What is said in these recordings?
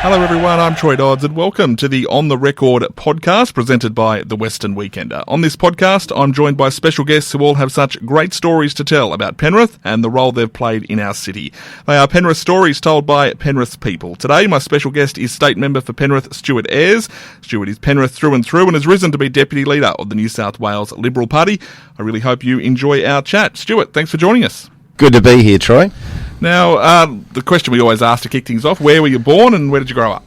Hello everyone, I'm Troy Dodds and welcome to the On The Record podcast presented by The Western Weekender. On this podcast, I'm joined by special guests who all have such great stories to tell about Penrith and the role they've played in our city. They are Penrith stories told by Penrith people. Today, my special guest is State Member for Penrith, Stuart Ayres. Stuart is Penrith through and through and has risen to be Deputy Leader of the New South Wales Liberal Party. I really hope you enjoy our chat. Stuart, thanks for joining us. Good to be here, Troy. Now, the question we always ask to kick things off, where were you born and where did you grow up?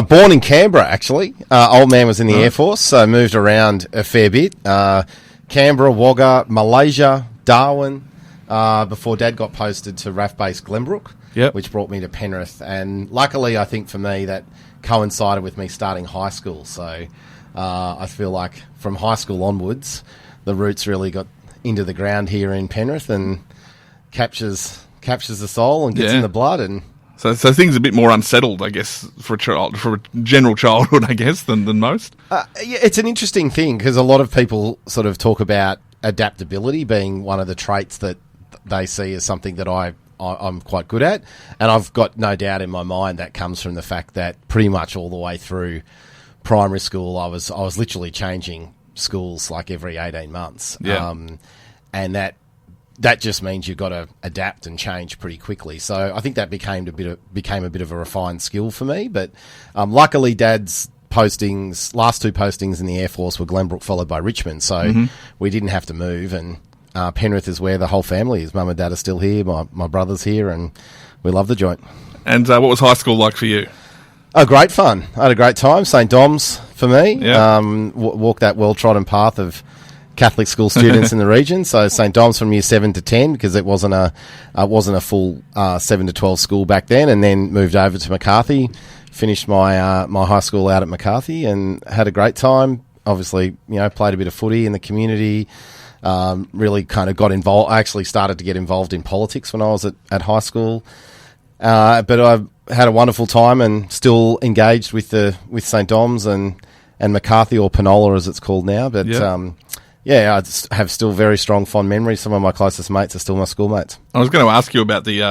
Born in Canberra, actually. Old man was in the Air Force, so moved around a fair bit. Canberra, Wagga, Malaysia, Darwin, before Dad got posted to RAF Base Glenbrook, which brought me to Penrith. And luckily, I think for me, that coincided with me starting high school. So I feel like from high school onwards, the roots really got into the ground here in Penrith and captures the soul and gets in the blood. And So things are a bit more unsettled, I guess, for a general childhood, I guess, than most. Yeah, it's an interesting thing because a lot of people sort of talk about adaptability being one of the traits that they see as something that I'm quite good at, and I've got no doubt in my mind that comes from the fact that pretty much all the way through primary school, I was literally changing schools like every 18 months, and that just means you've got to adapt and change pretty quickly. So I think that became a bit of a refined skill for me. But luckily, Dad's last two postings in the Air Force were Glenbrook followed by Richmond, so we didn't have to move. And Penrith is where the whole family is. Mum and Dad are still here. My brother's here, and we love the joint. And what was high school like for you? Oh, great fun. I had a great time. St. Dom's for me. Walked that well-trodden path of Catholic school students in the region, so St. Dom's from year 7 to 10 because it wasn't a full 7 to 12 school back then, and then moved over to McCarthy, finished my my high school out at McCarthy and had a great time. Obviously, played a bit of footy in the community, really kind of got involved. I actually started to get involved in politics when I was at high school, but I had a wonderful time and still engaged with St. Dom's and McCarthy, or Penola as it's called now, but I have still very strong, fond memories. Some of my closest mates are still my schoolmates. I was going to ask you about the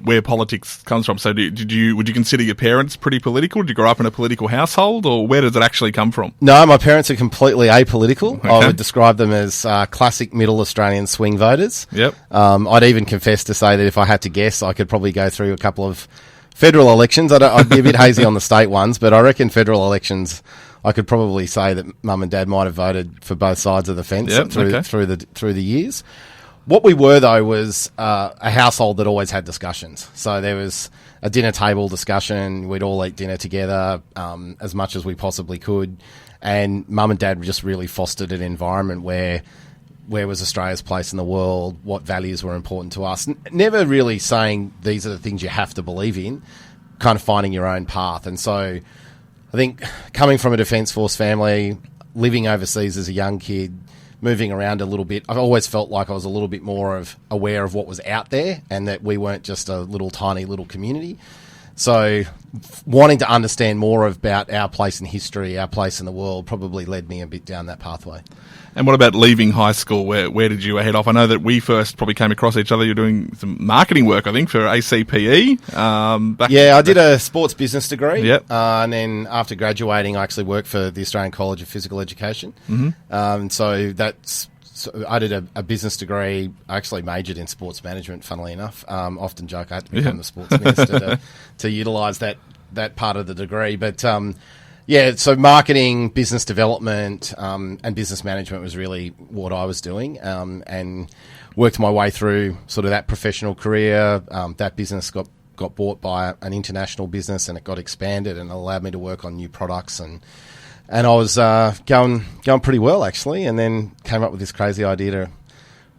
where politics comes from. So, would you consider your parents pretty political? Did you grow up in a political household, or where does it actually come from? No, my parents are completely apolitical. Okay. I would describe them as classic middle Australian swing voters. Yep. I'd even confess to say that if I had to guess, I could probably go through a couple of federal elections. I'd be a bit hazy on the state ones, but I reckon federal elections, I could probably say that Mum and Dad might have voted for both sides of the fence through the years. What we were, though, was a household that always had discussions. So there was a dinner table discussion. We'd all eat dinner together as much as we possibly could. And Mum and Dad just really fostered an environment where was Australia's place in the world, what values were important to us. Never really saying these are the things you have to believe in, kind of finding your own path. And so I think coming from a Defence Force family, living overseas as a young kid, moving around a little bit, I've always felt like I was a little bit more aware of what was out there and that we weren't just a tiny little community. So wanting to understand more about our place in history, our place in the world, probably led me a bit down that pathway. And what about leaving high school? Where did you head off? I know that we first probably came across each other. You're doing some marketing work, I think, for ACPE. I did a sports business degree. Yep. And then after graduating, I actually worked for the Australian College of Physical Education. So I did a business degree. I actually majored in sports management, funnily enough. Often joke I had to become the sports minister to utilise that part of the degree. But so marketing, business development, and business management was really what I was doing, and worked my way through sort of that professional career. That business got bought by an international business, and it got expanded and allowed me to work on new products, and I was going pretty well, actually, and then came up with this crazy idea to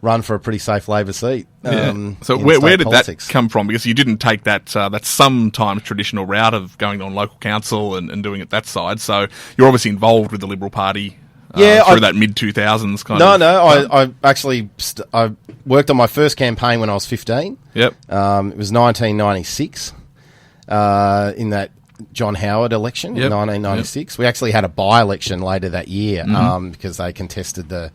run for a pretty safe Labor seat. So where did politics. That come from? Because you didn't take that sometimes traditional route of going on local council and doing it that side. So you're obviously involved with the Liberal Party through that mid-2000s kind of... No, I actually I worked on my first campaign when I was 15. Yep. It was 1996 in that John Howard election in 1996. Yep. We actually had a by-election later that year because they contested the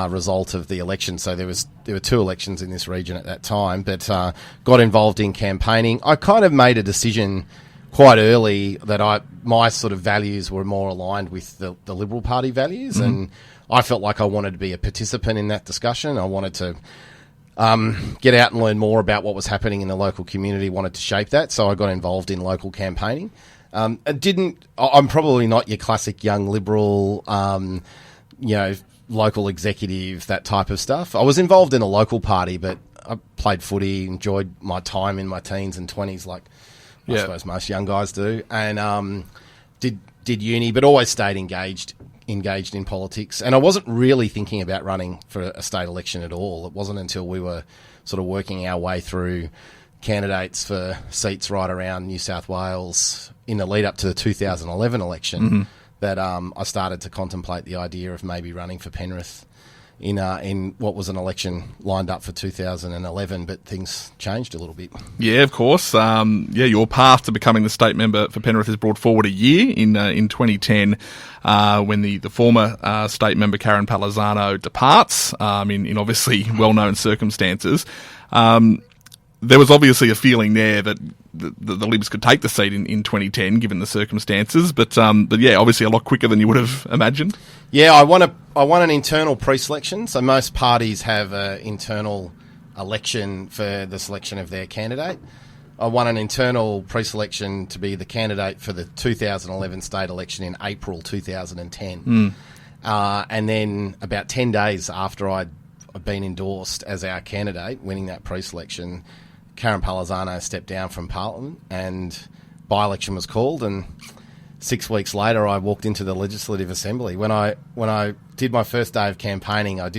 result of the election. So there were two elections in this region at that time, but got involved in campaigning. I kind of made a decision quite early that my sort of values were more aligned with the Liberal Party values, and I felt like I wanted to be a participant in that discussion. I wanted to get out and learn more about what was happening in the local community, wanted to shape that, so I got involved in local campaigning. I'm probably not your classic young Liberal, local executive, that type of stuff. I was involved in a local party, but I played footy, enjoyed my time in my teens and 20s like I suppose most young guys do, and did uni, but always stayed engaged in politics. And I wasn't really thinking about running for a state election at all. It wasn't until we were sort of working our way through candidates for seats right around New South Wales in the lead up to the 2011 election that I started to contemplate the idea of maybe running for Penrith in what was an election lined up for 2011, but things changed a little bit. Yeah, of course. Your path to becoming the state member for Penrith is brought forward a year in 2010 when the former state member Karen Palazzano departs in obviously well-known circumstances. There was obviously a feeling there that the Libs could take the seat in 2010, given the circumstances. But obviously a lot quicker than you would have imagined. Yeah, I won an internal pre-selection. So most parties have an internal election for the selection of their candidate. I won an internal pre-selection to be the candidate for the 2011 state election in April 2010. And then about 10 days after I'd been endorsed as our candidate, winning that pre-selection, Karen Palazzano stepped down from Parliament and by-election was called, and 6 weeks later I walked into the Legislative Assembly. When I did my first day of campaigning, I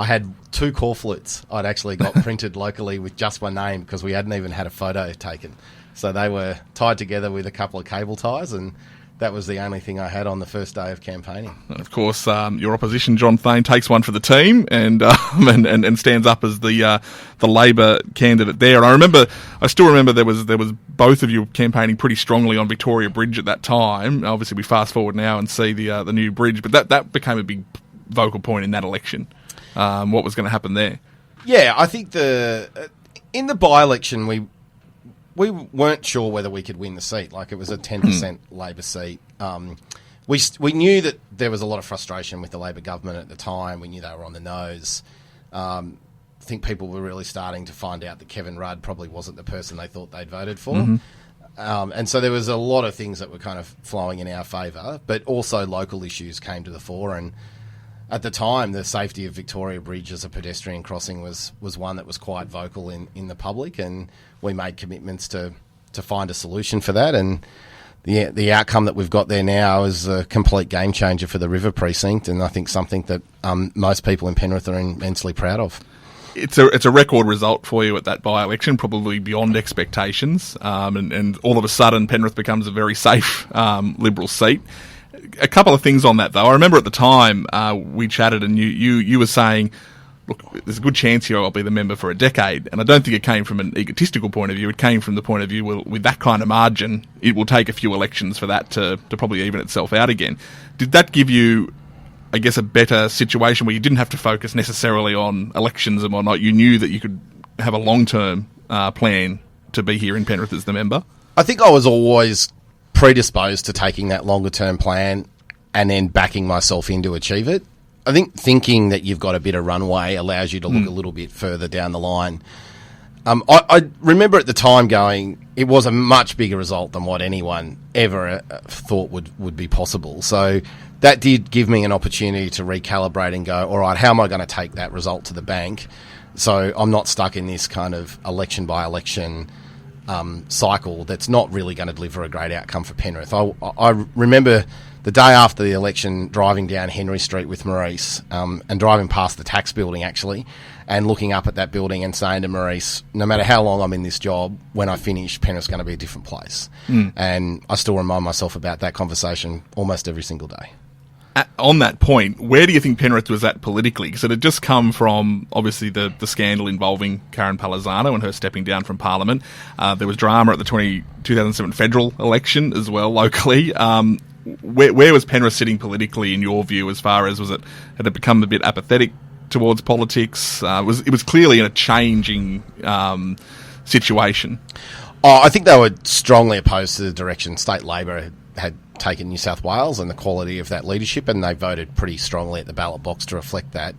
had 2 corflutes I'd actually got printed locally with just my name because we hadn't even had a photo taken. So they were tied together with a couple of cable ties, and that was the only thing I had on the first day of campaigning. And of course, your opposition, John Thane, takes one for the team and stands up as the Labor candidate there. And I still remember there was both of you campaigning pretty strongly on Victoria Bridge at that time. Obviously, we fast forward now and see the new bridge, but that became a big vocal point in that election. What was going to happen there? Yeah, I think in the by-election we weren't sure whether we could win the seat. Like, it was a 10% Labor seat. We knew that there was a lot of frustration with the Labor government at the time. We knew they were on the nose. I think people were really starting to find out that Kevin Rudd probably wasn't the person they thought they'd voted for. And so there was a lot of things that were kind of flowing in our favour, but also local issues came to the fore. And at the time, the safety of Victoria Bridge as a pedestrian crossing was one that was quite vocal in the public, and we made commitments to find a solution for that. And the outcome that we've got there now is a complete game changer for the River Precinct, and I think something that most people in Penrith are immensely proud of. It's a record result for you at that by-election, probably beyond expectations, and all of a sudden Penrith becomes a very safe Liberal seat. A couple of things on that, though. I remember at the time we chatted, and you were saying, look, there's a good chance here I'll be the member for a decade. And I don't think it came from an egotistical point of view. It came from the point of view, well, with that kind of margin, it will take a few elections for that to probably even itself out again. Did that give you, I guess, a better situation where you didn't have to focus necessarily on elections and whatnot? You knew that you could have a long-term plan to be here in Penrith as the member? I think I was always predisposed to taking that longer-term plan and then backing myself in to achieve it. I think thinking that you've got a bit of runway allows you to look a little bit further down the line. I remember at the time going, it was a much bigger result than what anyone ever thought would be possible. So that did give me an opportunity to recalibrate and go, all right, how am I going to take that result to the bank so I'm not stuck in this kind of election by election cycle that's not really going to deliver a great outcome for Penrith. I remember the day after the election driving down Henry Street with Maurice and driving past the tax building actually and looking up at that building and saying to Maurice, no matter how long I'm in this job, when I finish, Penrith's going to be a different place. And I still remind myself about that conversation almost every single day. On that point, where do you think Penrith was at politically? Because it had just come from, obviously, the scandal involving Karen Palazzano and her stepping down from Parliament. There was drama at the 2007 federal election as well, locally. Where was Penrith sitting politically, in your view, as far as had it become a bit apathetic towards politics? It was clearly in a changing situation. I think they were strongly opposed to the direction State Labor had taken New South Wales and the quality of that leadership, and they voted pretty strongly at the ballot box to reflect that.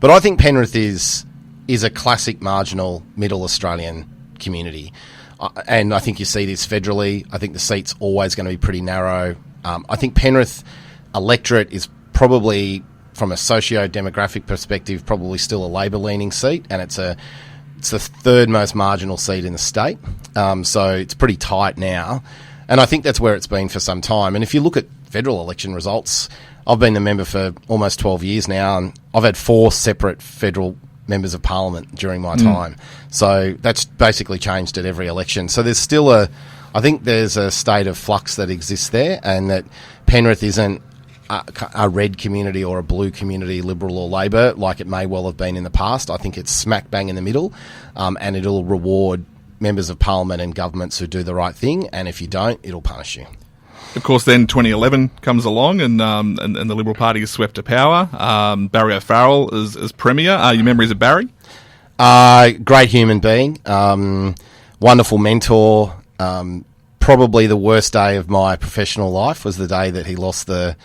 But I think Penrith is a classic marginal middle Australian community. And I think you see this federally. I think the seat's always going to be pretty narrow. I think Penrith electorate is probably, from a socio-demographic perspective, probably still a Labor-leaning seat, and it's the third most marginal seat in the state. So it's pretty tight now. And I think that's where it's been for some time. And if you look at federal election results, I've been the member for almost 12 years now, and I've had 4 separate federal members of parliament during my time. So that's basically changed at every election. So there's still I think there's a state of flux that exists there, and that Penrith isn't a red community or a blue community, Liberal or Labor, like it may well have been in the past. I think it's smack bang in the middle, and it'll reward members of parliament and governments who do the right thing, and if you don't, it'll punish you. Of course, then 2011 comes along, and the Liberal Party is swept to power. Barry O'Farrell is Premier. Your memories of Barry? Great human being, wonderful mentor. Probably the worst day of my professional life was the day that he lost the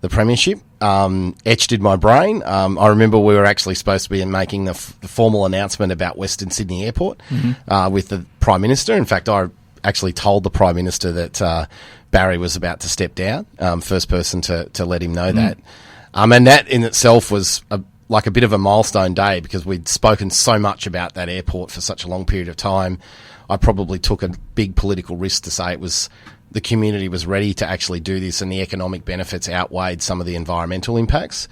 premiership. Etched in my brain. I remember we were actually supposed to be making the formal announcement about Western Sydney Airport with the Prime Minister. In fact, I actually told the Prime Minister that Barry was about to step down, first person to let him know that. And that in itself was like a bit of a milestone day, because we'd spoken so much about that airport for such a long period of time. I probably took a big political risk to say the community was ready to actually do this, and the economic benefits outweighed some of the environmental impacts.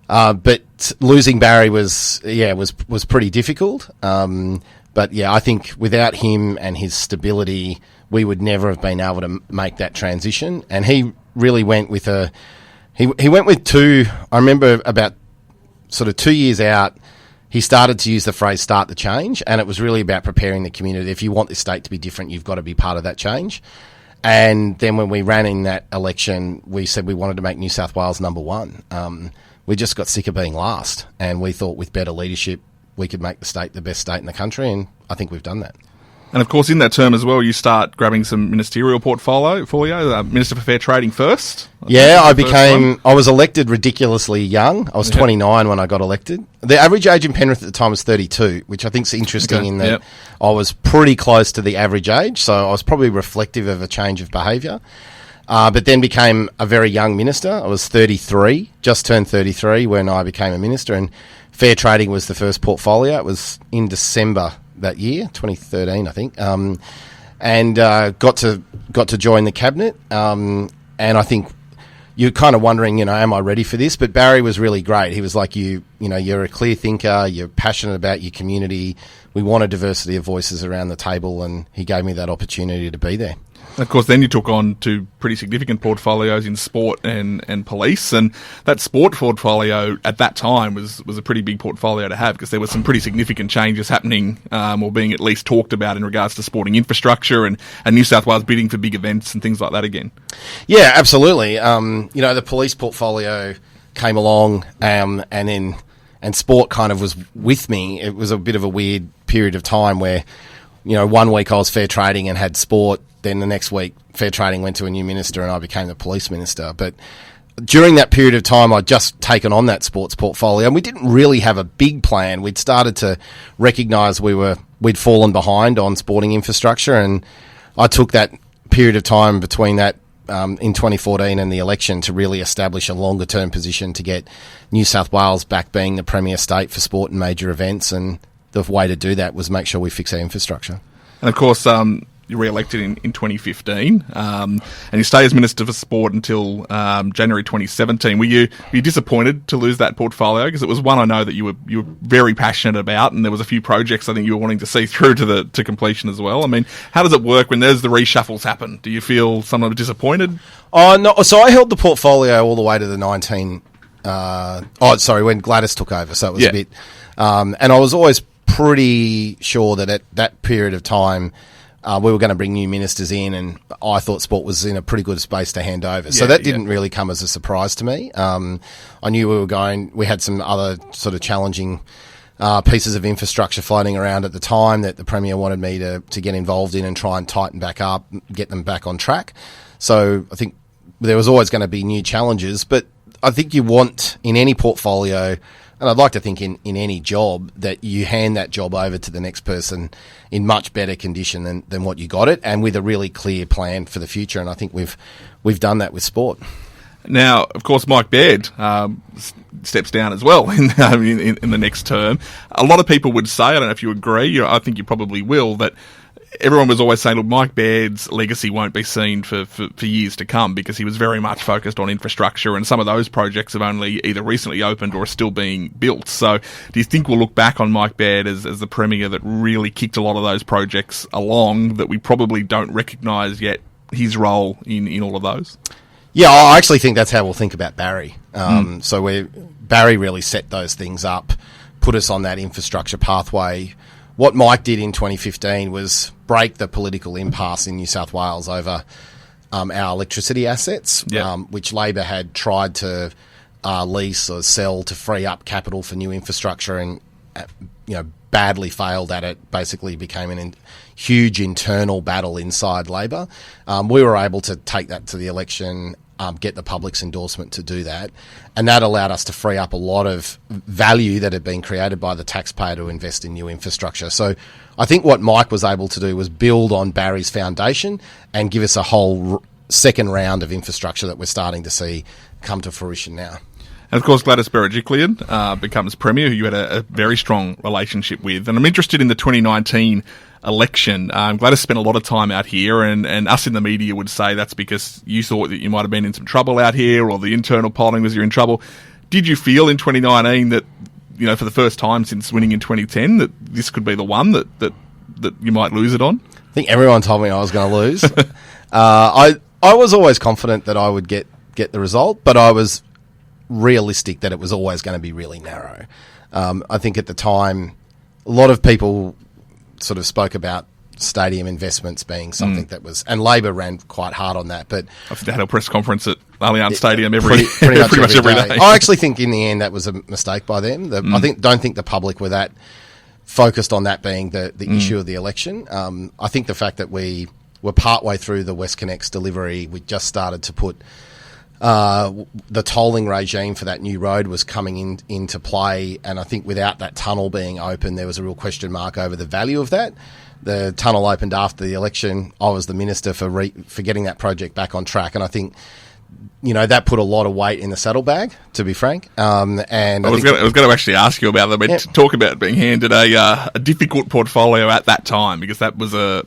But losing Barry was pretty difficult. But yeah, I think without him and his stability, we would never have been able to make that transition. And he really went with he went with two. I remember about sort of 2 years out, he started to use the phrase "start the change," and it was really about preparing the community. If you want this state to be different, you've got to be part of that change. And then when we ran in that election, we said we wanted to make New South Wales number one. We just got sick of being last, and we thought with better leadership, we could make the state the best state in the country, and I think we've done that. And of course, in that term as well, you start grabbing some ministerial portfolio. Minister for Fair Trading first. I was elected ridiculously young. I was 29 when I got elected. The average age in Penrith at the time was 32, which I think is interesting in that I was pretty close to the average age, so I was probably reflective of a change of behaviour. But then became a very young minister. I was 33, just turned 33 when I became a minister, and Fair Trading was the first portfolio. It was in December that year, 2013, I think, and got to join the cabinet. And I think you're kind of wondering, am I ready for this? But Barry was really great. He was like, you're a clear thinker, you're passionate about your community. We want a diversity of voices around the table, and he gave me that opportunity to be there. Of course, then you took on two pretty significant portfolios in sport and police, and that sport portfolio at that time was a pretty big portfolio to have, because there were some pretty significant changes happening, or being at least talked about in regards to sporting infrastructure and New South Wales bidding for big events and things like that again. Yeah, absolutely. The police portfolio came along, and sport kind of was with me. It was a bit of a weird period of time where, 1 week I was Fair Trading and had sport. Then the next week, Fair Trading went to a new minister and I became the police minister. But during that period of time, I'd just taken on that sports portfolio, and we didn't really have a big plan. We'd started to recognise we'd fallen behind on sporting infrastructure, and I took that period of time between that in 2014 and the election to really establish a longer-term position to get New South Wales back being the premier state for sport and major events, and the way to do that was make sure we fix our infrastructure. And of course, you re-elected in 2015, and you stay as Minister for Sport until January 2017. Were you disappointed to lose that portfolio? Because it was one I know that you were very passionate about, and there was a few projects I think you were wanting to see through to completion as well. I mean, how does it work when there's the reshuffles happen? Do you feel somewhat disappointed? Oh, no. So I held the portfolio all the way to the when Gladys took over, so it was a bit... and I was always pretty sure that at that period of time we were going to bring new ministers in, and I thought sport was in a pretty good space to hand over. So that didn't really come as a surprise to me. I knew we had some other sort of challenging pieces of infrastructure floating around at the time that the Premier wanted me to get involved in and try and tighten back up, get them back on track. So I think there was always going to be new challenges, but I think you want in any portfolio, and I'd like to think in any job, that you hand that job over to the next person in much better condition than what you got it, and with a really clear plan for the future. And I think we've done that with sport. Now, of course, Mike Baird steps down as well in the next term. A lot of people would say, I don't know if you agree, I think you probably will, that everyone was always saying, look, Mike Baird's legacy won't be seen for years to come because he was very much focused on infrastructure, and some of those projects have only either recently opened or are still being built. So do you think we'll look back on Mike Baird as the Premier that really kicked a lot of those projects along, that we probably don't recognise yet his role in all of those? Yeah, I actually think that's how we'll think about Barry. So Barry really set those things up, put us on that infrastructure pathway. What Mike did in 2015 was break the political impasse in New South Wales over our electricity assets, which Labor had tried to lease or sell to free up capital for new infrastructure, and badly failed at it. Basically became a huge internal battle inside Labor. We were able to take that to the election, get the public's endorsement to do that, and that allowed us to free up a lot of value that had been created by the taxpayer to invest in new infrastructure. So I think what Mike was able to do was build on Barry's foundation and give us a whole second round of infrastructure that we're starting to see come to fruition now. And of course, Gladys Berejiklian becomes Premier, who you had a very strong relationship with. And I'm interested in the 2019 election. Gladys spent a lot of time out here, and us in the media would say that's because you thought that you might have been in some trouble out here, or the internal polling was you're in trouble. Did you feel in 2019 that, for the first time since winning in 2010, that this could be the one that you might lose it on? I think everyone told me I was going to lose. I was always confident that I would get the result, but I was realistic that it was always going to be really narrow. I think at the time, a lot of people sort of spoke about stadium investments being something that was, and Labor ran quite hard on that. But I think they had a press conference at Allianz Stadium pretty much every day. I actually think in the end that was a mistake by them. I don't think the public were that focused on that being the issue of the election. I think the fact that we were partway through the WestConnex delivery, we just started to put the tolling regime for that new road was coming into play, and I think without that tunnel being open, there was a real question mark over the value of that. The tunnel opened after the election. I was the minister for getting that project back on track, and I think that put a lot of weight in the saddlebag, to be frank. And I was going to actually ask you about that, but talk about being handed a difficult portfolio at that time, because that was a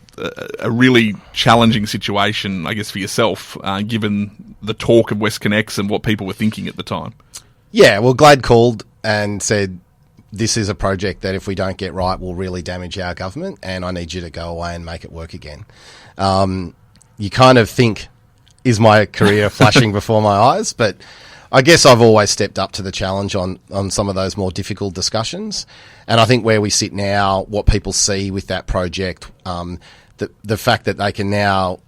really challenging situation, I guess, for yourself, given the talk of WestConnex and what people were thinking at the time. Yeah, well, Glad called and said, this is a project that if we don't get right will really damage our government, and I need you to go away and make it work again. You kind of think, is my career flashing before my eyes? But I guess I've always stepped up to the challenge on some of those more difficult discussions. And I think where we sit now, what people see with that project, the fact that they can now,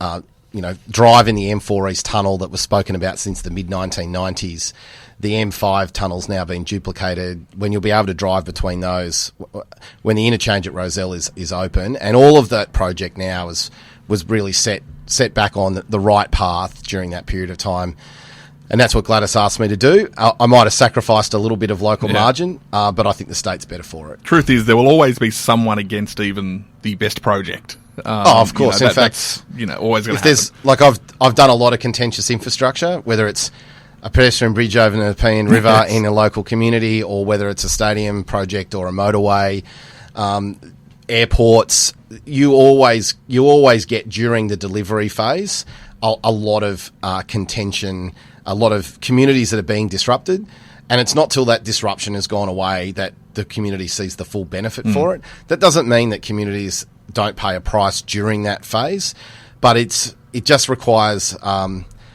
drive in the M4 East tunnel that was spoken about since the mid-1990s. The M5 tunnel's now been duplicated, when you'll be able to drive between those when the interchange at Rozelle is open. And all of that project now was really set back on the right path during that period of time. And that's what Gladys asked me to do. I might have sacrificed a little bit of local margin, but I think the state's better for it. Truth is, there will always be someone against even the best project. Of course. In fact, that's always going to happen. Like I've done a lot of contentious infrastructure, whether it's a pedestrian bridge over the Nepean River in a local community, or whether it's a stadium project or a motorway, airports. You always get during the delivery phase a lot of contention, a lot of communities that are being disrupted, and it's not till that disruption has gone away that the community sees the full benefit for it. That doesn't mean that communities don't pay a price during that phase, but it just requires.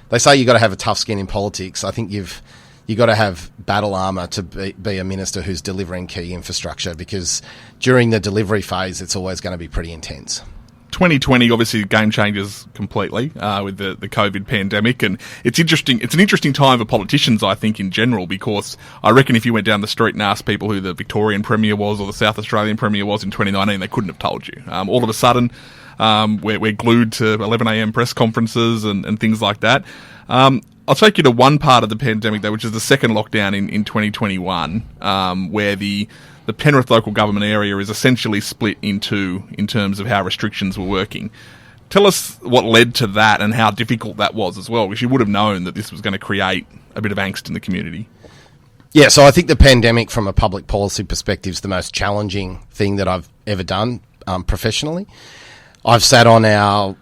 They say you've got to have a tough skin in politics. I think you've got to have battle armour to be a minister who's delivering key infrastructure, because during the delivery phase, it's always going to be pretty intense. 2020, obviously, game changes completely with the COVID pandemic, and it's interesting. It's an interesting time for politicians, I think, in general, because I reckon if you went down the street and asked people who the Victorian Premier was or the South Australian Premier was in 2019, they couldn't have told you. All of a sudden, we're glued to 11 a.m. press conferences and things like that. I'll take you to one part of the pandemic, though, which is the second lockdown in 2021, where the Penrith local government area is essentially split in two in terms of how restrictions were working. Tell us what led to that and how difficult that was as well, because you would have known that this was going to create a bit of angst in the community. Yeah, so I think the pandemic from a public policy perspective is the most challenging thing that I've ever done professionally. I've sat on our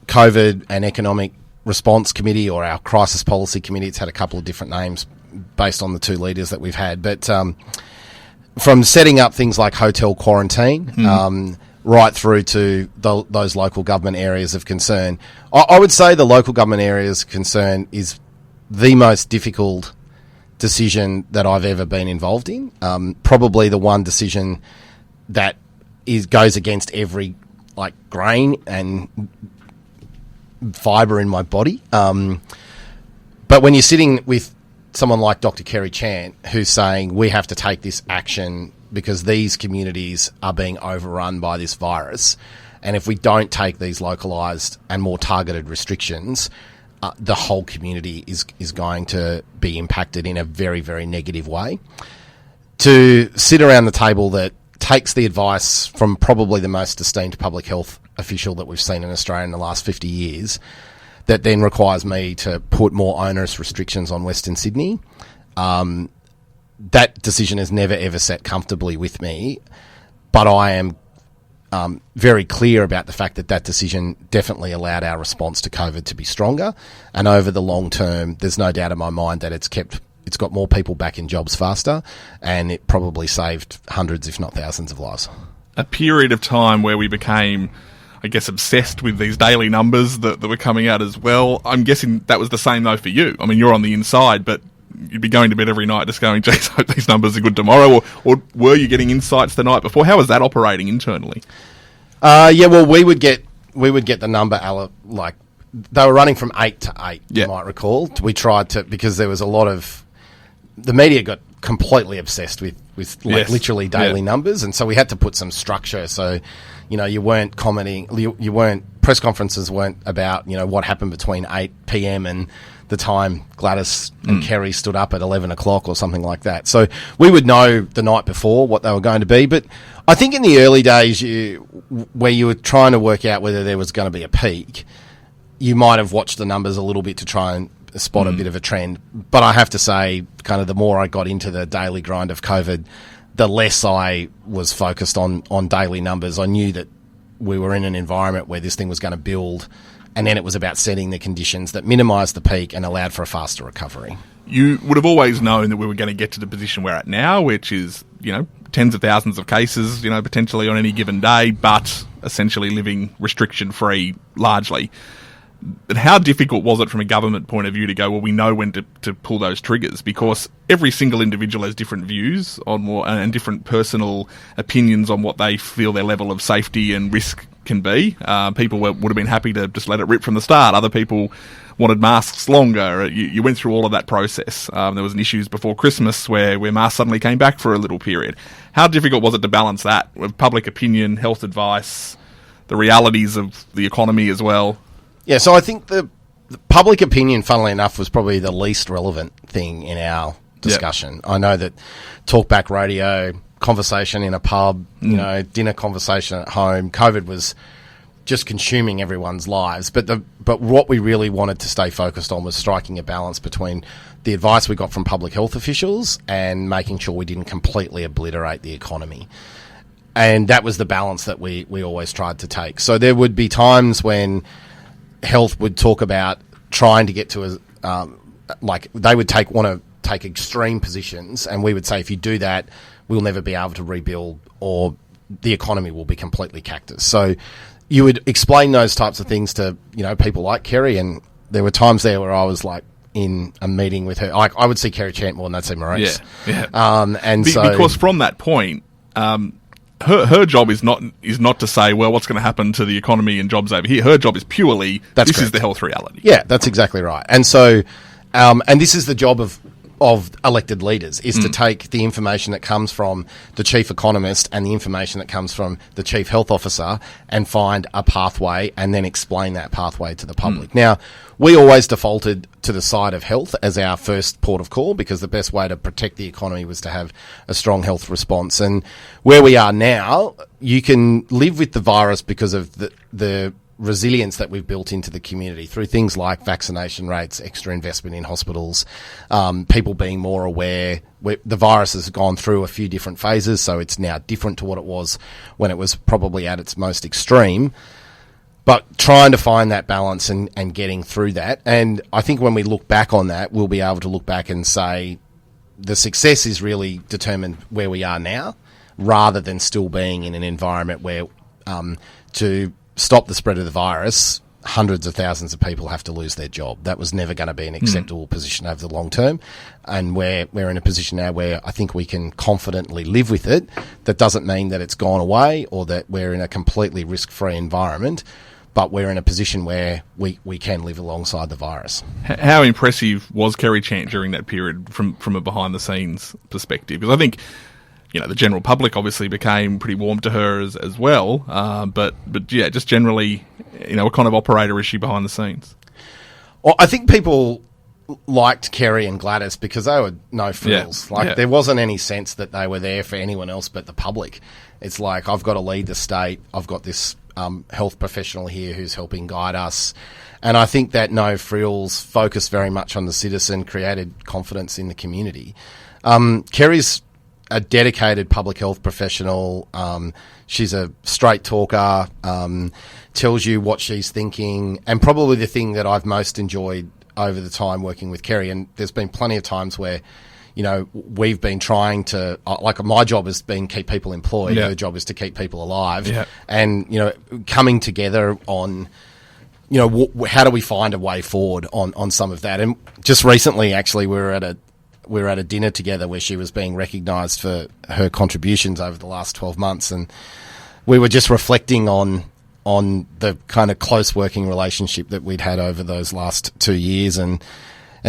COVID and economic response committee, or our crisis policy committee. It's had a couple of different names based on the two leaders that we've had. But from setting up things like hotel quarantine right through to those local government areas of concern, I would say the local government areas of concern is the most difficult decision that I've ever been involved in. Probably the one decision that goes against every grain and fibre in my body. But when you're sitting with someone like Dr. Kerry Chant, who's saying we have to take this action because these communities are being overrun by this virus, and if we don't take these localised and more targeted restrictions, the whole community is going to be impacted in a very, very negative way. To sit around the table that takes the advice from probably the most esteemed public health official that we've seen in Australia in the last 50 years, that then requires me to put more onerous restrictions on Western Sydney. That decision has never, ever sat comfortably with me, but I am very clear about the fact that decision definitely allowed our response to COVID to be stronger, and over the long term, there's no doubt in my mind that it's got more people back in jobs faster, and it probably saved hundreds, if not thousands, of lives. A period of time where we became, I guess, obsessed with these daily numbers that were coming out as well. I'm guessing that was the same, though, for you. I mean, you're on the inside, but you'd be going to bed every night just going, geez, I hope these numbers are good tomorrow. Or were you getting insights the night before? How was that operating internally? Well, we would get the number, they were running from 8 to 8, you might recall. We tried to, because there was a lot of, the media got completely obsessed with literally daily numbers, and so we had to put some structure. So, you weren't commenting, you weren't, press conferences weren't about, what happened between 8 p.m. and the time Gladys and Kerry stood up at 11 o'clock or something like that. So we would know the night before what they were going to be. But I think in the early days, where you were trying to work out whether there was going to be a peak, you might have watched the numbers a little bit to try and spot a bit of a trend. But I have to say, kind of the more I got into the daily grind of COVID, the less I was focused on daily numbers. I knew that we were in an environment where this thing was going to build, and then it was about setting the conditions that minimised the peak and allowed for a faster recovery. You would have always known that we were going to get to the position we're at now, which is, tens of thousands of cases, potentially on any given day, but essentially living restriction-free largely. But how difficult was it from a government point of view to go, well, we know when to pull those triggers? Because every single individual has different views on and different personal opinions on what they feel their level of safety and risk can be. People would have been happy to just let it rip from the start. Other people wanted masks longer. You went through all of that process. There was issues before Christmas where masks suddenly came back for a little period. How difficult was it to balance that with public opinion, health advice, the realities of the economy as well? Yeah, so I think the public opinion, funnily enough, was probably the least relevant thing in our discussion. Yep. I know that talkback radio, conversation in a pub, dinner conversation at home, COVID was just consuming everyone's lives. But what we really wanted to stay focused on was striking a balance between the advice we got from public health officials and making sure we didn't completely obliterate the economy. And that was the balance that we always tried to take. So there would be times when health would talk about trying to get to they would want to take extreme positions, and we would say, if you do that, we'll never be able to rebuild, or the economy will be completely cactus. So you would explain those types of things to people like Kerry, and there were times there where I was in a meeting with her. I would see Kerry Chant more than I'd see Maurice. Because from that point, her job is not to say, well, what's going to happen to the economy and jobs over here. Her job is purely, this is the health reality. Yeah, that's exactly right. And so, and this is the job of elected leaders, is to take the information that comes from the chief economist and the information that comes from the chief health officer and find a pathway and then explain that pathway to the public. Now, we always defaulted to the side of health as our first port of call because the best way to protect the economy was to have a strong health response. And where we are now, you can live with the virus because of the resilience that we've built into the community through things like vaccination rates, extra investment in hospitals, people being more aware. The virus has gone through a few different phases, so it's now different to what it was when it was probably at its most extreme. But trying to find that balance and getting through that. And I think when we look back on that, we'll be able to look back and say the success is really determined where we are now, rather than still being in an environment where to stop the spread of the virus, hundreds of thousands of people have to lose their job. That was never going to be an acceptable position over the long term. And we're in a position now where I think we can confidently live with it. That doesn't mean that it's gone away or that we're in a completely risk-free environment, but we're in a position where we can live alongside the virus. How impressive was Kerry Chant during that period from a behind-the-scenes perspective? Because I think, the general public obviously became pretty warm to her as well. But yeah, just generally, what kind of operator is she behind the scenes? Well, I think people liked Kerry and Gladys because they were no frills. There wasn't any sense that they were there for anyone else but the public. It's like, I've got to lead the state. I've got this health professional here who's helping guide us. And I think that no frills focus very much on the citizen created confidence in the community. Kerry's a dedicated public health professional. She's a straight talker, tells you what she's thinking, and probably the thing that I've most enjoyed over the time working with Kerry, and there's been plenty of times where, we've been trying to, my job has been keep people employed, her job is to keep people alive, and, coming together on, how do we find a way forward on some of that. And just recently, actually, we were at a dinner together where she was being recognised for her contributions over the last 12 months. And we were just reflecting on the kind of close working relationship that we'd had over those last 2 years. And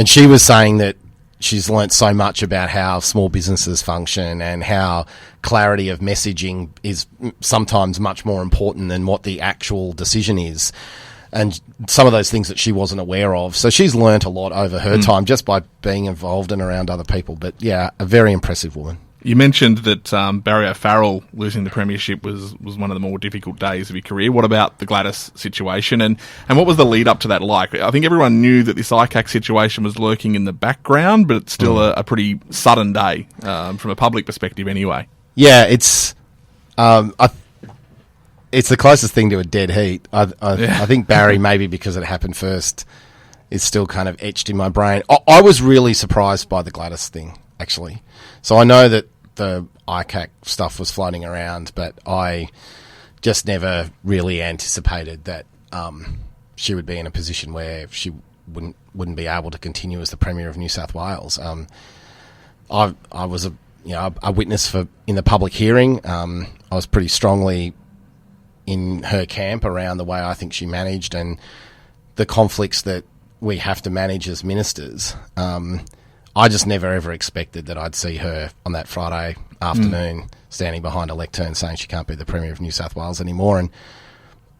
she was saying that she's learnt so much about how small businesses function and how clarity of messaging is sometimes much more important than what the actual decision is. And some of those things that she wasn't aware of. So she's learnt a lot over her time just by being involved and around other people. But yeah, a very impressive woman. You mentioned that Barry O'Farrell losing the premiership was one of the more difficult days of your career. What about the Gladys situation? And what was the lead up to that like? I think everyone knew that this ICAC situation was lurking in the background, but it's still a pretty sudden day from a public perspective anyway. Yeah, it's the closest thing to a dead heat. I think Barry, maybe because it happened first, is still kind of etched in my brain. I was really surprised by the Gladys thing, actually. So I know that the ICAC stuff was floating around, but I just never really anticipated that she would be in a position where she wouldn't be able to continue as the Premier of New South Wales. I was a witness in the public hearing. I was pretty strongly in her camp around the way I think she managed and the conflicts that we have to manage as ministers. I just never ever expected that I'd see her on that Friday afternoon standing behind a lectern saying she can't be the Premier of New South Wales anymore. And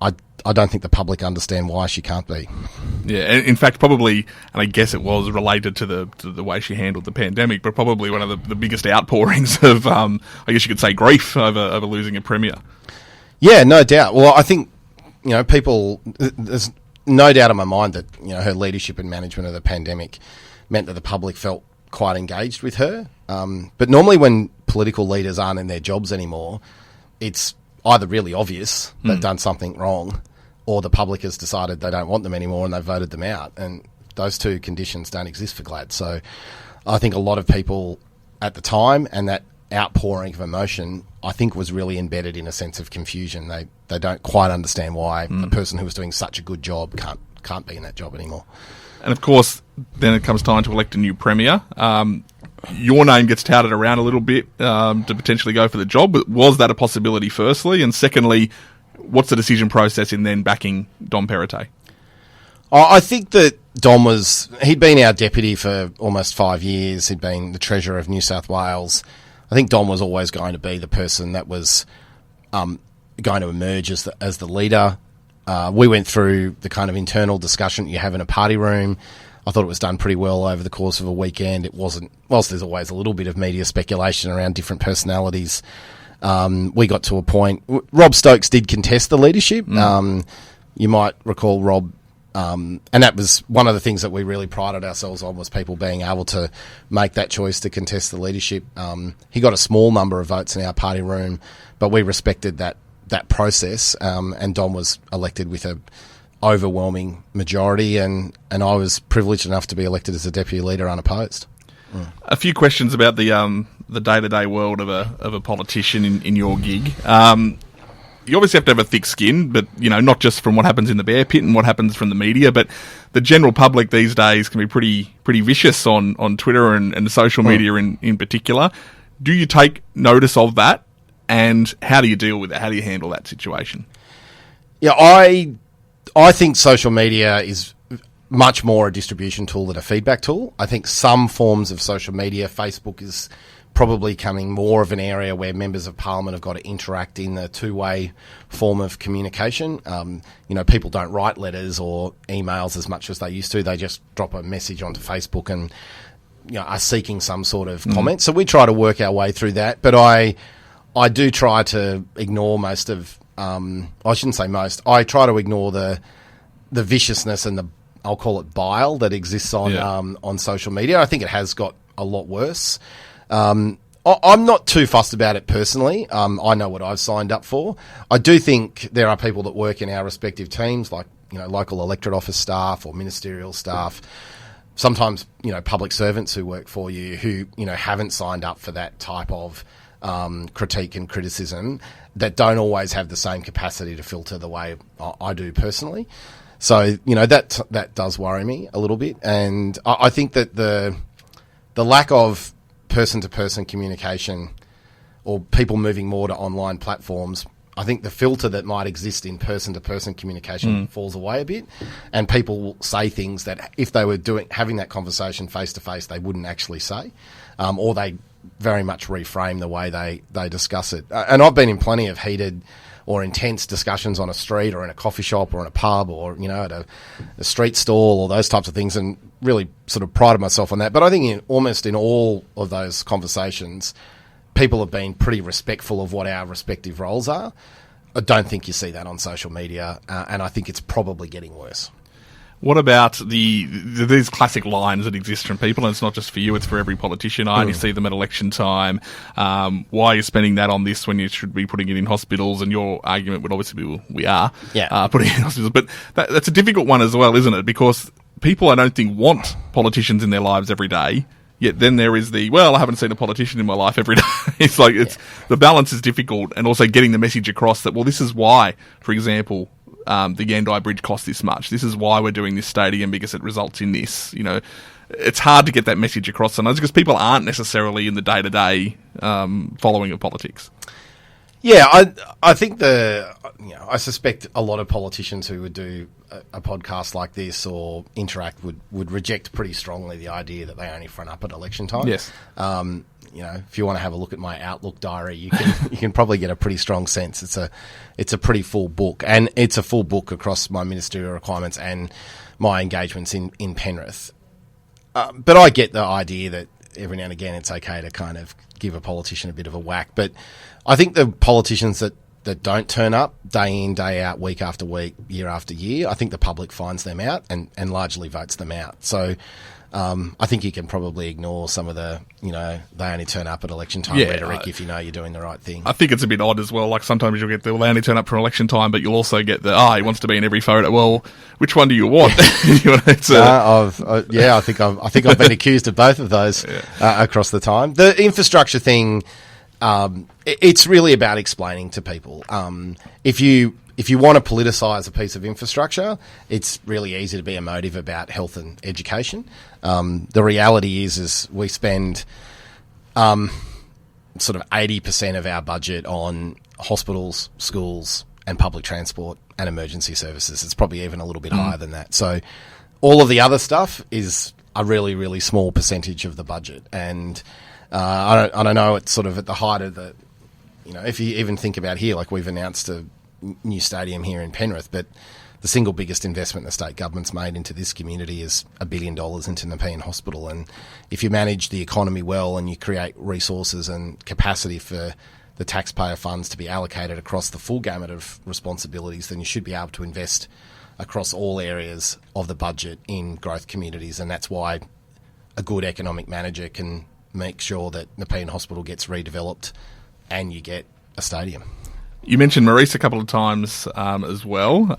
I don't think the public understand why she can't be. Yeah, in fact, probably, and I guess it was related to the way she handled the pandemic, but probably one of the biggest outpourings of, I guess you could say, grief over losing a Premier. Yeah, no doubt. Well, I think, people, there's no doubt in my mind that, her leadership and management of the pandemic meant that the public felt quite engaged with her. But normally when political leaders aren't in their jobs anymore, it's either really obvious they've done something wrong or the public has decided they don't want them anymore and they've voted them out. And those two conditions don't exist for GLAD. So I think a lot of people at the time, and that outpouring of emotion, I think was really embedded in a sense of confusion. They don't quite understand why a person who was doing such a good job can't be in that job anymore. And of course, then it comes time to elect a new Premier. your name gets touted around a little bit to potentially go for the job. But was that a possibility, firstly? And secondly, what's the decision process in then backing Dom Perrottet? I think that Dom he'd been our deputy for almost 5 years. He'd been the Treasurer of New South Wales. I think Dom was always going to be the person that was going to emerge as the leader. We went through the kind of internal discussion you have in a party room. I thought it was done pretty well over the course of a weekend. It wasn't, whilst there's always a little bit of media speculation around different personalities, we got to a point. Rob Stokes did contest the leadership. You might recall Rob, and that was one of the things that we really prided ourselves on, was people being able to make that choice to contest the leadership. He got a small number of votes in our party room, but we respected that process, and Dom was elected with a overwhelming majority, and I was privileged enough to be elected as a deputy leader unopposed. A few questions about the day-to-day world of a politician in your gig. You obviously have to have a thick skin, but not just from what happens in the bear pit and what happens from the media, but the general public these days can be pretty vicious on Twitter and social media in particular. Do you take notice of that, and how do you deal with it? How do you handle that situation? Yeah, I think social media is much more a distribution tool than a feedback tool. I think some forms of social media, Facebook is probably becoming more of an area where members of parliament have got to interact in a two-way form of communication. People don't write letters or emails as much as they used to. They just drop a message onto Facebook and are seeking some sort of comment. So we try to work our way through that. But I do try to ignore most of, I shouldn't say most, I try to ignore the viciousness and I'll call it bile that exists on social media. I think it has got a lot worse. I'm not too fussed about it personally. I know what I've signed up for. I do think there are people that work in our respective teams, like local electorate office staff or ministerial staff, sometimes public servants who work for you who haven't signed up for that type of critique and criticism, that don't always have the same capacity to filter the way I do personally. So that does worry me a little bit, and I think that the lack of person-to-person communication, or people moving more to online platforms, I think the filter that might exist in person-to-person communication falls away a bit, and people will say things that if they were having that conversation face-to-face, they wouldn't actually say, or they very much reframe the way they discuss it. And I've been in plenty of heated or intense discussions on a street or in a coffee shop or in a pub or, at a street stall or those types of things, and really sort of prided myself on that. But I think almost in all of those conversations, people have been pretty respectful of what our respective roles are. I don't think you see that on social media, and I think it's probably getting worse. What about these classic lines that exist from people, and it's not just for you, it's for every politician. I only see them at election time. Why are you spending that on this when you should be putting it in hospitals? And your argument would obviously be, we are putting it in hospitals. But that's a difficult one as well, isn't it? Because people, I don't think, want politicians in their lives every day. Yet then there is I haven't seen a politician in my life every day. It's like, the balance is difficult, and also getting the message across that, this is why, for example, the Yandai Bridge cost this much. This is why we're doing this stadium, because it results in this. It's hard to get that message across sometimes because people aren't necessarily in the day-to-day following of politics. Yeah, I think I suspect a lot of politicians who would do a podcast like this or interact would reject pretty strongly the idea that they only front up at election time. Yes. If you want to have a look at my Outlook diary, you can probably get a pretty strong sense. It's a pretty full book, and it's a full book across my ministerial requirements and my engagements in Penrith. But I get the idea that every now and again it's okay to kind of give a politician a bit of a whack. But I think the politicians that don't turn up day in, day out, week after week, year after year, I think the public finds them out and largely votes them out. So I think you can probably ignore some of the, they only turn up at election time rhetoric if you know you're doing the right thing. I think it's a bit odd as well. Like sometimes you'll get they only turn up for election time, but you'll also get he wants to be in every photo. Well, which one do you want? I think I've been accused of both of those across the time. The infrastructure thing, it's really about explaining to people. If you want to politicise a piece of infrastructure, it's really easy to be emotive about health and education. The reality is we spend sort of 80% of our budget on hospitals, schools, and public transport and emergency services. It's probably even a little bit higher than that. So all of the other stuff is a really, really small percentage of the budget. And I don't know, it's sort of at the height of the, if you even think about here, like we've announced a new stadium here in Penrith, but the single biggest investment the state government's made into this community is $1 billion into Nepean Hospital. And if you manage the economy well and you create resources and capacity for the taxpayer funds to be allocated across the full gamut of responsibilities, then you should be able to invest across all areas of the budget in growth communities. And that's why a good economic manager can make sure that Nepean Hospital gets redeveloped and you get a stadium. You mentioned Maurice a couple of times as well.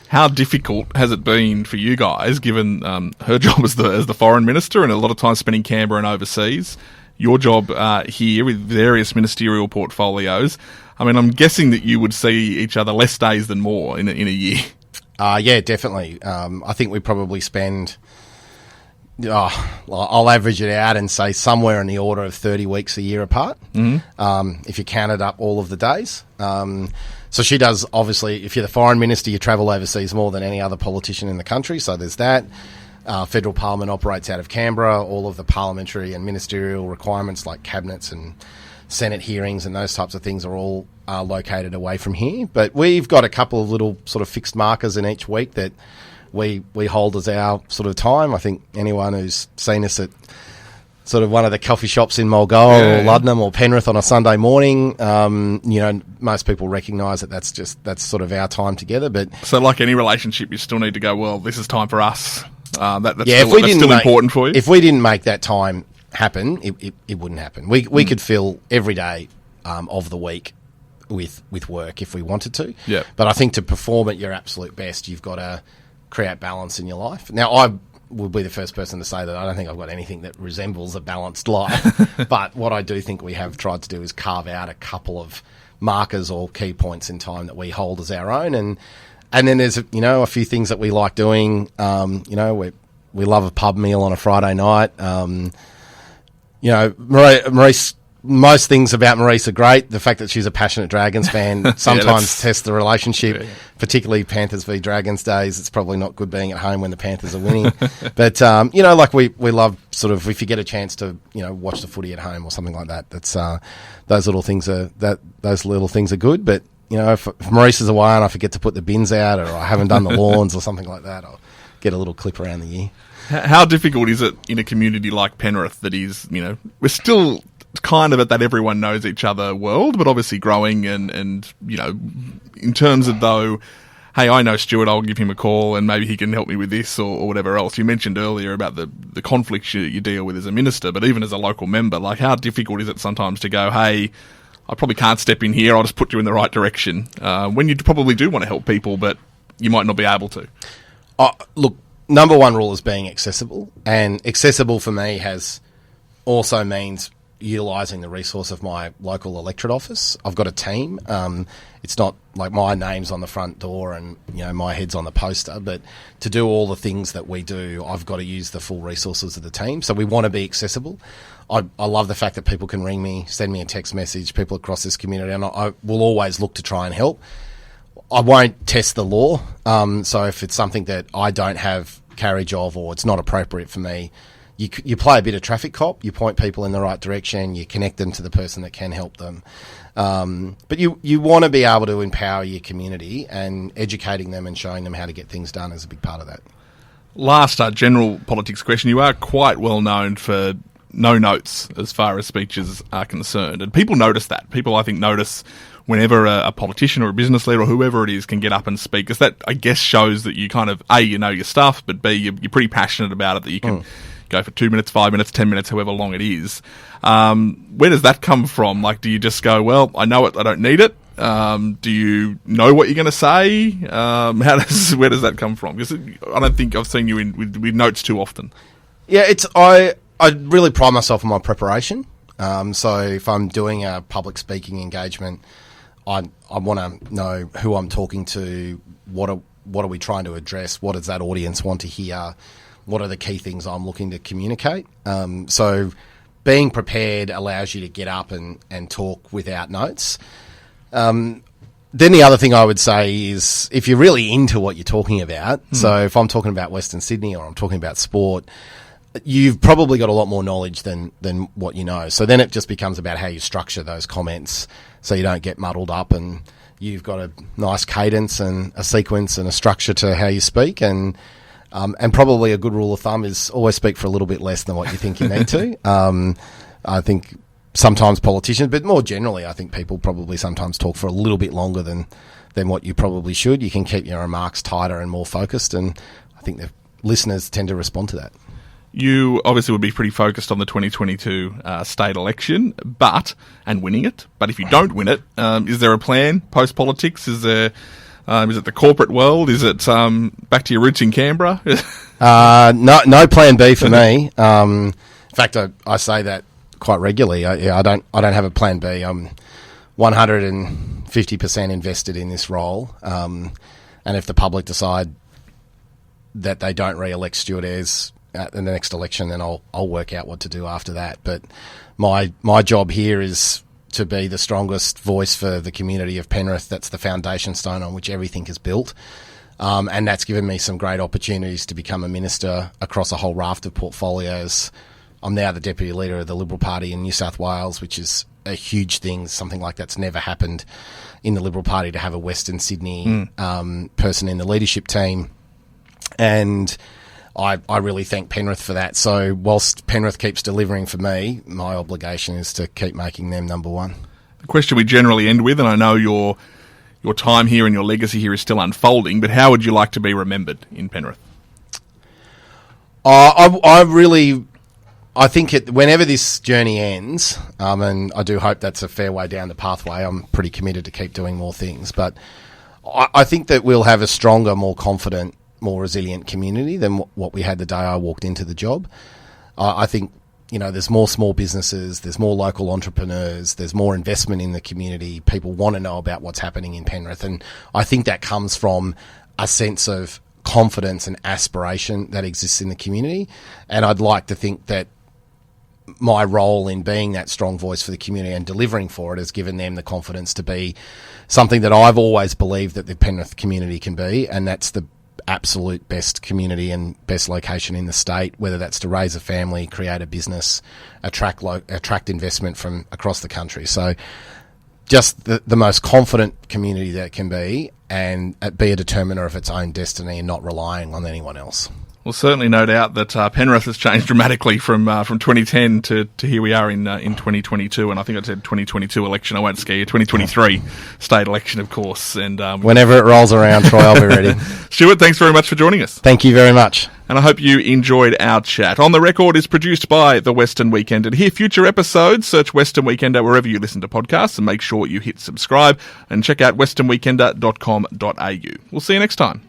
How difficult has it been for you guys, given her job as the foreign minister and a lot of time spending Canberra and overseas, your job here with various ministerial portfolios? I mean, I'm guessing that you would see each other less days than more in a year. Yeah, definitely. I think we probably spend... I'll average it out and say somewhere in the order of 30 weeks a year apart, if you counted up all of the days. So she does, obviously, if you're the foreign minister, you travel overseas more than any other politician in the country, so there's that. Federal Parliament operates out of Canberra. All of the parliamentary and ministerial requirements like cabinets and Senate hearings and those types of things are all located away from here. But we've got a couple of little sort of fixed markers in each week that we hold as our sort of time. I think anyone who's seen us at sort of one of the coffee shops in Mulgoa or Luddenham or Penrith on a Sunday morning, most people recognise that that's sort of our time together. But so, like any relationship, you still need to go, well, this is time for us. That's still important for you. If we didn't make that time happen, it wouldn't happen. We could fill every day of the week with work if we wanted to. Yeah. But I think to perform at your absolute best, you've got to create balance in your life. Now, I would be the first person to say that I don't think I've got anything that resembles a balanced life. But what I do think we have tried to do is carve out a couple of markers or key points in time that we hold as our own. And then there's, a few things that we like doing. We love a pub meal on a Friday night. Maurice, most things about Maurice are great. The fact that she's a passionate Dragons fan sometimes tests the relationship, particularly Panthers v Dragons days. It's probably not good being at home when the Panthers are winning. But, we love sort of, if you get a chance to, watch the footy at home or something like that, that's those little things are good. But, if Maurice is away and I forget to put the bins out or I haven't done the lawns or something like that, I'll get a little clip around the year. How difficult is it in a community like Penrith that is, we're still kind of at that everyone knows each other world, but obviously growing and in terms of though, hey, I know Stuart, I'll give him a call and maybe he can help me with this or whatever else. You mentioned earlier about the conflicts you deal with as a minister, but even as a local member, like how difficult is it sometimes to go, hey, I probably can't step in here, I'll just put you in the right direction, when you probably do want to help people, but you might not be able to? Look, number one rule is being accessible, and accessible for me also means utilising the resource of my local electorate office. I've got a team. It's not like my name's on the front door and my head's on the poster, but to do all the things that we do, I've got to use the full resources of the team. So we want to be accessible. I love the fact that people can ring me, send me a text message, people across this community, and I will always look to try and help. I won't test the law. So if it's something that I don't have carriage of or it's not appropriate for me, you play a bit of traffic cop, you point people in the right direction, you connect them to the person that can help them. But you want to be able to empower your community, and educating them and showing them how to get things done is a big part of that. Last general politics question. You are quite well known for no notes as far as speeches are concerned. And people notice that. People, I think, notice whenever a politician or a business leader or whoever it is can get up and speak, because that, I guess, shows that you kind of, A, you know your stuff, but B, you're pretty passionate about it, that you can go for 2 minutes, 5 minutes, 10 minutes, however long it is. Where does that come from? Like, do you just go, well, I know it, I don't need it? Do you know what you're going to say? Where does that come from? Because I don't think I've seen you with notes too often. Yeah, I really pride myself on my preparation. So if I'm doing a public speaking engagement, I want to know who I'm talking to, what are we trying to address, what does that audience want to hear, what are the key things I'm looking to communicate. So being prepared allows you to get up and talk without notes. Then the other thing I would say is if you're really into what you're talking about, so if I'm talking about Western Sydney or I'm talking about sport, you've probably got a lot more knowledge than what you know. So then it just becomes about how you structure those comments so you don't get muddled up, and you've got a nice cadence and a sequence and a structure to how you speak. And probably a good rule of thumb is always speak for a little bit less than what you think you need to. I think sometimes politicians, but more generally, I think people probably sometimes talk for a little bit longer than what you probably should. You can keep your remarks tighter and more focused, and I think the listeners tend to respond to that. You obviously would be pretty focused on the 2022 state election, and winning it. But if you don't win it, is there a plan post-politics? Is it the corporate world? Is it back to your roots in Canberra? No plan B for me. In fact, I say that quite regularly. I don't have a plan B. I'm 150% invested in this role. And if the public decide that they don't re-elect Stuart Ayres in the next election, then I'll work out what to do after that. But my job here is to be the strongest voice for the community of Penrith. That's the foundation stone on which everything is built. And that's given me some great opportunities to become a minister across a whole raft of portfolios. I'm now the Deputy Leader of the Liberal Party in New South Wales, which is a huge thing. Something like that's never happened in the Liberal Party, to have a Western Sydney person in the leadership team. And I really thank Penrith for that. So whilst Penrith keeps delivering for me, my obligation is to keep making them number one. The question we generally end with, and I know your time here and your legacy here is still unfolding, but how would you like to be remembered in Penrith? I think whenever this journey ends, and I do hope that's a fair way down the pathway, I'm pretty committed to keep doing more things, but I think that we'll have a stronger, more confident, more resilient community than what we had the day I walked into the job. I think, there's more small businesses, there's more local entrepreneurs, there's more investment in the community. People want to know about what's happening in Penrith, and I think that comes from a sense of confidence and aspiration that exists in the community. And I'd like to think that my role in being that strong voice for the community and delivering for it has given them the confidence to be something that I've always believed that the Penrith community can be, and that's the absolute best community and best location in the state, whether that's to raise a family, create a business, attract investment from across the country. So just the most confident community that it can be, and be a determiner of its own destiny and not relying on anyone else. Well, certainly no doubt that Penrith has changed dramatically from 2010 to here we are in 2022, and I think I said 2022 election. I won't scare you. 2023 state election, of course. And whenever it rolls around, Troy, I'll be ready. Stuart, thanks very much for joining us. Thank you very much. And I hope you enjoyed our chat. On the Record is produced by The Western Weekender. To hear future episodes, search Western Weekender wherever you listen to podcasts, and make sure you hit subscribe and check out westernweekender.com.au. We'll see you next time.